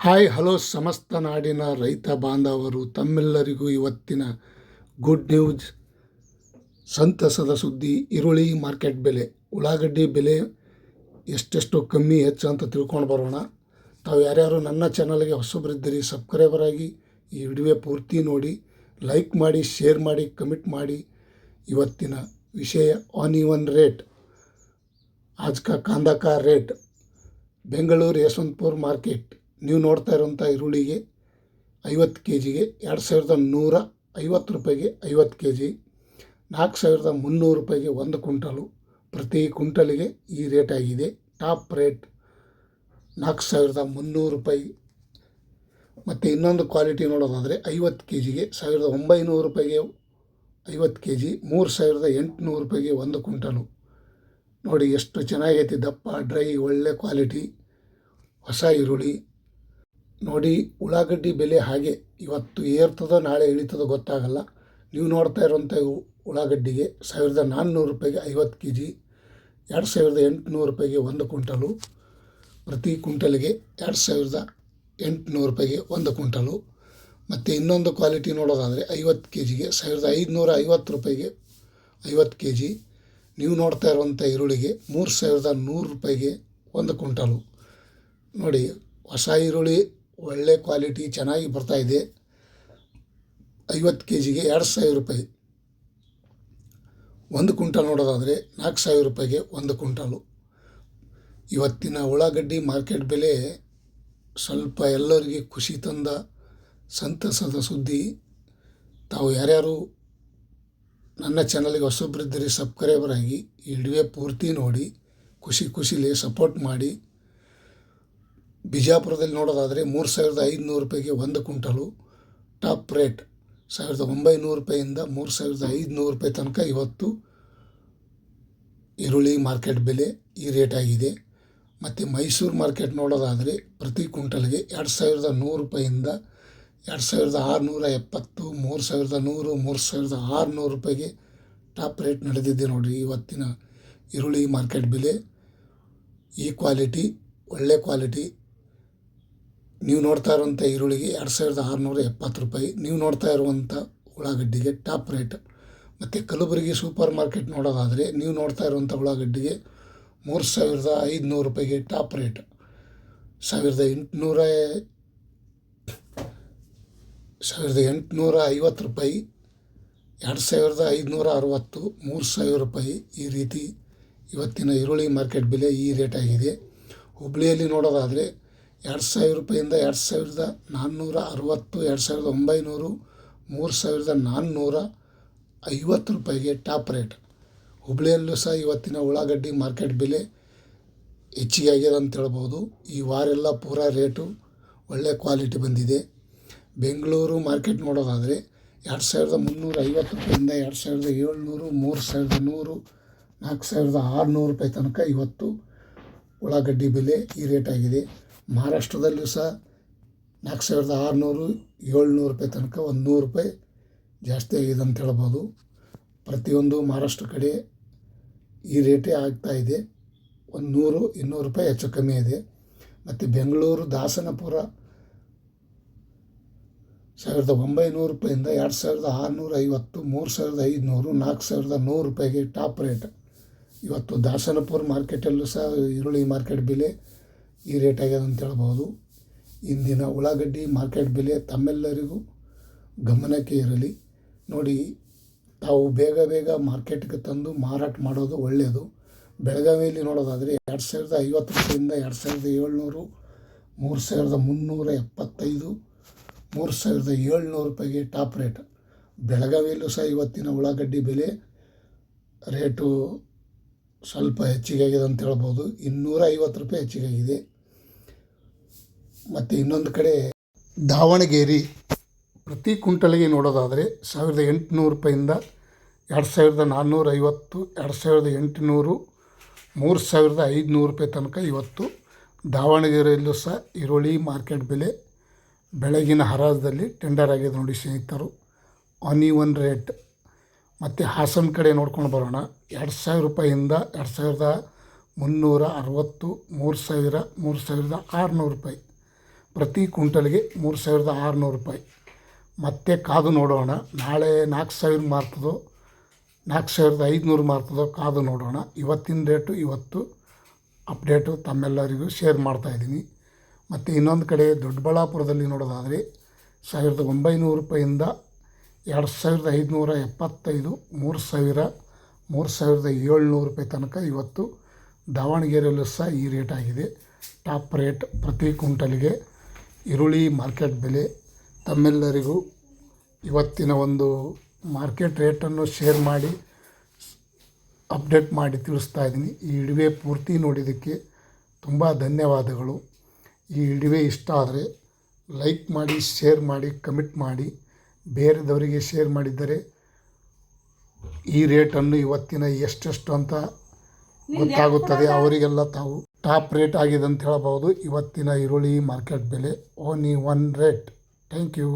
Hi hello ಸಮಸ್ತ ನಾಡಿನ ರೈತ ಬಾಂಧವರು ತಮ್ಮೆಲ್ಲರಿಗೂ ಇವತ್ತಿನ ಗುಡ್ ನ್ಯೂಸ್ ಸಂತಸದ ಸುದ್ದಿ. ಈರುಳ್ಳಿ ಮಾರ್ಕೆಟ್ ಬೆಲೆ, ಉಳ್ಳಾಗಡ್ಡಿ ಬೆಲೆ ಎಷ್ಟೆಷ್ಟು ಕಮ್ಮಿ ಹೆಚ್ಚು ಅಂತ ತಿಳ್ಕೊಂಡು ಬರೋಣ. ತಾವು ಯಾರ್ಯಾರು ನನ್ನ ಚಾನಲ್ಗೆ ಹೊಸಬರಿದ್ದೀರಿ ಸಬ್ಸ್ಕ್ರೈಬರ್ ಆಗಿ ಈ ವಿಡಿಯೋ ಪೂರ್ತಿ ನೋಡಿ, ಲೈಕ್ ಮಾಡಿ, ಶೇರ್ ಮಾಡಿ, ಕಮೆಂಟ್ ಮಾಡಿ. ಇವತ್ತಿನ ವಿಷಯ ಆನಿಯನ್ ರೇಟ್, आज का कांदा का रेट ಬೆಂಗಳೂರು ಯಶವಂತಪುರ ಮಾರ್ಕೆಟ್. ನೀವು ನೋಡ್ತಾ ಇರೋಂಥ ಈರುಳ್ಳಿಗೆ 50 ಕೆ ಜಿಗೆ 2150 ರೂಪಾಯಿಗೆ 50 ಕೆ ಜಿ, 4300 ರೂಪಾಯಿಗೆ 1 ಕ್ವಿಂಟಲು. ಪ್ರತಿ ಕ್ವಿಂಟಲಿಗೆ ಈ ರೇಟ್ ಆಗಿದೆ. ಟಾಪ್ ರೇಟ್ 4300 ರೂಪಾಯಿ. ಮತ್ತು ಇನ್ನೊಂದು ಕ್ವಾಲಿಟಿ ನೋಡೋದಾದರೆ 50 ಕೆ ಜಿಗೆ 1900 ರೂಪಾಯಿಗೆ 50 ಕೆ ಜಿ, 3800 ರೂಪಾಯಿಗೆ 1 ಕ್ವಿಂಟಲು. ನೋಡಿ ಎಷ್ಟು ಚೆನ್ನಾಗೈತಿ, ದಪ್ಪ ಡ್ರೈ ಒಳ್ಳೆ ಕ್ವಾಲಿಟಿ ಹೊಸ ಈರುಳ್ಳಿ. ನೋಡಿ ಉಳ್ಳಾಗಡ್ಡಿ ಬೆಲೆ ಹಾಗೆ ಇವತ್ತು ಏರ್ತದೋ ನಾಳೆ ಇಳಿತದೋ ಗೊತ್ತಾಗಲ್ಲ. ನೀವು ನೋಡ್ತಾ ಇರೋಂಥ ಉಳ್ಳಾಗಡ್ಡಿಗೆ 1400 ರೂಪಾಯಿಗೆ 50 ಕೆ ಜಿ, 2800 ರೂಪಾಯಿಗೆ 1 ಕ್ವಿಂಟಲು. ಪ್ರತಿ ಕ್ವಿಂಟಲ್ಗೆ 2800 ರೂಪಾಯಿಗೆ 1 ಕ್ವಿಂಟಲು. ಮತ್ತು ಇನ್ನೊಂದು ಕ್ವಾಲಿಟಿ ನೋಡೋದಾದರೆ 50 ಕೆ ಜಿಗೆ 1550 ರೂಪಾಯಿಗೆ 50 ಕೆ ಜಿ. ನೀವು ನೋಡ್ತಾ ಇರುವಂಥ ಈರುಳ್ಳಿಗೆ 3100 ರೂಪಾಯಿಗೆ 1 ಕ್ವಿಂಟಲು. ನೋಡಿ ಹೊಸ ಈರುಳ್ಳಿ ಒಳ್ಳೆ ಕ್ವಾಲಿಟಿ ಚೆನ್ನಾಗಿ ಬರ್ತಾಯಿದೆ. 50 ಕೆ ಜಿಗೆ 2000 ರೂಪಾಯಿ 1 ಕ್ವಿಂಟಲ್. ನೋಡೋದಾದರೆ 4000 ರೂಪಾಯಿಗೆ 1 ಕ್ವಿಂಟಲು. ಇವತ್ತಿನ ಉಳ್ಳಾಗಡ್ಡಿ ಮಾರ್ಕೆಟ್ ಬೆಲೆ ಸ್ವಲ್ಪ ಎಲ್ಲರಿಗೆ ಖುಷಿ ತಂದ ಸಂತಸದ ಸುದ್ದಿ. ತಾವು ಯಾರ್ಯಾರು ನನ್ನ ಚಾನಲ್ಗೆ ಹೊಸಬ್ರಿದ್ದೀರಿ ಸಬ್ಸ್ಕ್ರೈಬರ್ ಆಗಿ ಈ ವಿಡಿಯೋ ಪೂರ್ತಿ ನೋಡಿ, ಖುಷಿಲೇ ಸಪೋರ್ಟ್ ಮಾಡಿ. ಬಿಜಾಪುರದಲ್ಲಿ ನೋಡೋದಾದರೆ 3500 ರೂಪಾಯಿಗೆ 1 ಕ್ವಿಂಟಲು. ಟಾಪ್ ರೇಟ್ 1900 ರೂಪಾಯಿಯಿಂದ 3500 ರೂಪಾಯಿ ತನಕ ಇವತ್ತು ಈರುಳ್ಳಿ ಮಾರ್ಕೆಟ್ ಬೆಲೆ ಈ ರೇಟ್ ಆಗಿದೆ. ಮತ್ತು ಮೈಸೂರು ಮಾರ್ಕೆಟ್ ನೋಡೋದಾದರೆ ಪ್ರತಿ ಕ್ವಿಂಟಲ್ಗೆ 2100 ರೂಪಾಯಿಯಿಂದ 2670, 3100, 3600 ರೂಪಾಯಿಗೆ ಟಾಪ್ ರೇಟ್ ನಡೆದಿದೆ. ನೋಡಿರಿ ಇವತ್ತಿನ ಈರುಳ್ಳಿ ಮಾರ್ಕೆಟ್ ಬೆಲೆ. ಈ ಕ್ವಾಲಿಟಿ ಒಳ್ಳೆ ಕ್ವಾಲಿಟಿ. ನೀವು ನೋಡ್ತಾ ಇರುವಂಥ ಈರುಳ್ಳಿಗೆ 2670 ರೂಪಾಯಿ. ನೀವು ನೋಡ್ತಾ ಇರುವಂಥ ಉಳ್ಳಾಗಡ್ಡಿಗೆ ಟಾಪ್ ರೇಟ್. ಮತ್ತು ಕಲಬುರಗಿ ಸೂಪರ್ ಮಾರ್ಕೆಟ್ ನೋಡೋದಾದರೆ ನೀವು ನೋಡ್ತಾ ಇರುವಂಥ ಉಳ್ಳಾಗಡ್ಡಿಗೆ 3500 ರೂಪಾಯಿಗೆ ಟಾಪ್ ರೇಟ್. 1850 ರೂಪಾಯಿ, 2560, 3000 ರೂಪಾಯಿ. ಈ ರೀತಿ ಇವತ್ತಿನ ಈರುಳ್ಳಿ ಮಾರ್ಕೆಟ್ ಬೆಲೆ ಈ ರೇಟ್ ಆಗಿದೆ. ಹುಬ್ಬಳ್ಳಿಯಲ್ಲಿ ನೋಡೋದಾದರೆ 2000 ರೂಪಾಯಿಂದ 2460, 2900, 3450 ರೂಪಾಯಿಗೆ ಟಾಪ್ ರೇಟ್. ಹುಬ್ಬಳ್ಳಿಯಲ್ಲೂ ಸಹ ಇವತ್ತಿನ ಉಳ್ಳಾಗಡ್ಡಿ ಮಾರ್ಕೆಟ್ ಬೆಲೆ ಹೆಚ್ಚಿಗೆ ಆಗಿದೆ ಅಂತ ಹೇಳ್ಬೋದು. ಈ ವಾರೆಲ್ಲ ಪೂರಾ ರೇಟು ಒಳ್ಳೆ ಕ್ವಾಲಿಟಿ ಬಂದಿದೆ. ಬೆಂಗಳೂರು ಮಾರ್ಕೆಟ್ ನೋಡೋದಾದರೆ 2350 ರೂಪಾಯಿಂದ 2700, 3100, 4600 ರೂಪಾಯಿ ತನಕ ಇವತ್ತು ಉಳ್ಳಾಗಡ್ಡಿ ಬೆಲೆ ಈ ರೇಟ್ ಆಗಿದೆ. ಮಹಾರಾಷ್ಟ್ರದಲ್ಲೂ ಸಹ 4600, 700 ರೂಪಾಯಿ ತನಕ 100 ರೂಪಾಯಿ ಜಾಸ್ತಿ ಆಗಿದೆ ಅಂತ ಹೇಳ್ಬೋದು. ಪ್ರತಿಯೊಂದು ಮಹಾರಾಷ್ಟ್ರ ಕಡೆ ಈ ರೇಟೇ ಆಗ್ತಾಯಿದೆ. 100, 200 ರೂಪಾಯಿ ಹೆಚ್ಚು ಕಮ್ಮಿ ಇದೆ. ಮತ್ತು ಬೆಂಗಳೂರು ದಾಸನಪುರ 1900 ರೂಪಾಯಿಂದ 2650, 3500, 4100 ರೂಪಾಯಿಗೆ ಟಾಪ್ ರೇಟ್. ಇವತ್ತು ದಾಸನಪುರ ಮಾರ್ಕೆಟಲ್ಲೂ ಸಹ ಈರುಳ್ಳಿ ಮಾರ್ಕೆಟ್ ಬೆಲೆ ಈ ರೇಟ್ ಆಗ್ಯದ ಅಂತ ಹೇಳ್ಬೋದು. ಇಂದಿನ ಉಳ್ಳಾಗಡ್ಡಿ ಮಾರ್ಕೆಟ್ ಬೆಲೆ ತಮ್ಮೆಲ್ಲರಿಗೂ ಗಮನಕ್ಕೆ ಇರಲಿ. ನೋಡಿ ತಾವು ಬೇಗ ಮಾರ್ಕೆಟ್ಗೆ ತಂದು ಮಾರಾಟ ಮಾಡೋದು ಒಳ್ಳೆಯದು. ಬೆಳಗಾವಿಯಲ್ಲಿ ನೋಡೋದಾದರೆ 2050 ರೂಪಾಯಿಂದ 2700, 3375, 3700 ರೂಪಾಯಿಗೆ ಟಾಪ್ ರೇಟ್. ಬೆಳಗಾವಿಯಲ್ಲೂ ಸಹ ಇವತ್ತಿನ ಉಳ್ಳಾಗಡ್ಡಿ ಬೆಲೆ ರೇಟು ಸ್ವಲ್ಪ ಹೆಚ್ಚಿಗೆ ಆಗಿದೆ ಅಂತ ಹೇಳ್ಬೋದು. 250 ರೂಪಾಯಿ ಹೆಚ್ಚಿಗೆ ಆಗಿದೆ. ಮತ್ತು ಇನ್ನೊಂದು ಕಡೆ ದಾವಣಗೆರೆ ಪ್ರತಿ ಕ್ವಿಂಟಲ್ಗೆ ನೋಡೋದಾದರೆ 1800 ರೂಪಾಯಿಂದ 2450, 2800, 3500 ರೂಪಾಯಿ ತನಕ ಇವತ್ತು ದಾವಣಗೆರೆಯಲ್ಲೂ ಸಹ ಈರುಳ್ಳಿ ಮಾರ್ಕೆಟ್ ಬೆಲೆ ಬೆಳಗಿನ ಹರಾಜದಲ್ಲಿ ಟೆಂಡರ್ ಆಗಿದೆ ನೋಡಿ ಸ್ನೇಹಿತರು. Onion rate. ಮತ್ತು ಹಾಸನ ಕಡೆ ನೋಡ್ಕೊಂಡು ಬರೋಣ. 2000 ರೂಪಾಯಿಂದ 2360, 3000, 3600 ರೂಪಾಯಿ. ಪ್ರತಿ ಕ್ವಿಂಟಲ್ಗೆ 3600 ರೂಪಾಯಿ. ಮತ್ತೆ ಕಾದು ನೋಡೋಣ, ನಾಳೆ 4000 ಮಾರ್ತದೋ 4500 ಮಾರ್ತದೋ ಕಾದು ನೋಡೋಣ. ಇವತ್ತಿನ ರೇಟು ಇವತ್ತು ಅಪ್ಡೇಟು ತಮ್ಮೆಲ್ಲರಿಗೂ ಶೇರ್ ಮಾಡ್ತಾಯಿದ್ದೀನಿ. ಮತ್ತು ಇನ್ನೊಂದು ಕಡೆ ದೊಡ್ಡಬಳ್ಳಾಪುರದಲ್ಲಿ ನೋಡೋದಾದರೆ 1900 ರೂಪಾಯಿಂದ 2575, 3000, 3700 ರೂಪಾಯಿ ತನಕ ಇವತ್ತು ದಾವಣಗೆರೆಯಲ್ಲೂ ಸಹ ಈ ರೇಟ್ ಆಗಿದೆ. ಟಾಪ್ ರೇಟ್ ಪ್ರತಿ ಕ್ವಿಂಟಲ್ಗೆ ಈರುಳ್ಳಿ ಮಾರ್ಕೆಟ್ ಬೆಲೆ ತಮ್ಮೆಲ್ಲರಿಗೂ ಇವತ್ತಿನ ಒಂದು ಮಾರ್ಕೆಟ್ ರೇಟನ್ನು ಶೇರ್ ಮಾಡಿ ಅಪ್ಡೇಟ್ ಮಾಡಿ ತಿಳಿಸ್ತಾ ಇದ್ದೀನಿ. ಈ ವಿಡಿಯೋ ಪೂರ್ತಿ ನೋಡಿದ್ದಕ್ಕೆ ತುಂಬ ಧನ್ಯವಾದಗಳು. ಈ ವಿಡಿಯೋ ಇಷ್ಟ ಆದರೆ ಲೈಕ್ ಮಾಡಿ, ಶೇರ್ ಮಾಡಿ, ಕಮೆಂಟ್ ಮಾಡಿ. ಬೇರೆದವರಿಗೆ ಶೇರ್ ಮಾಡಿದ್ದರೆ ಈ ರೇಟನ್ನು ಇವತ್ತಿನ ಎಷ್ಟೆಷ್ಟು ಅಂತ ಗೊತ್ತಾಗುತ್ತದೆ. ಅವರಿಗೆಲ್ಲ ತಾವು ಟಾಪ್ ರೇಟ್ ಆಗಿದೆ ಅಂತ ಹೇಳಬಹುದು. ಇವತ್ತಿನ ಈರುಳ್ಳಿ ಮಾರ್ಕೆಟ್ ಬೆಲೆ ಓನ್ಲಿ 1 ರೇಟ್. Thank you.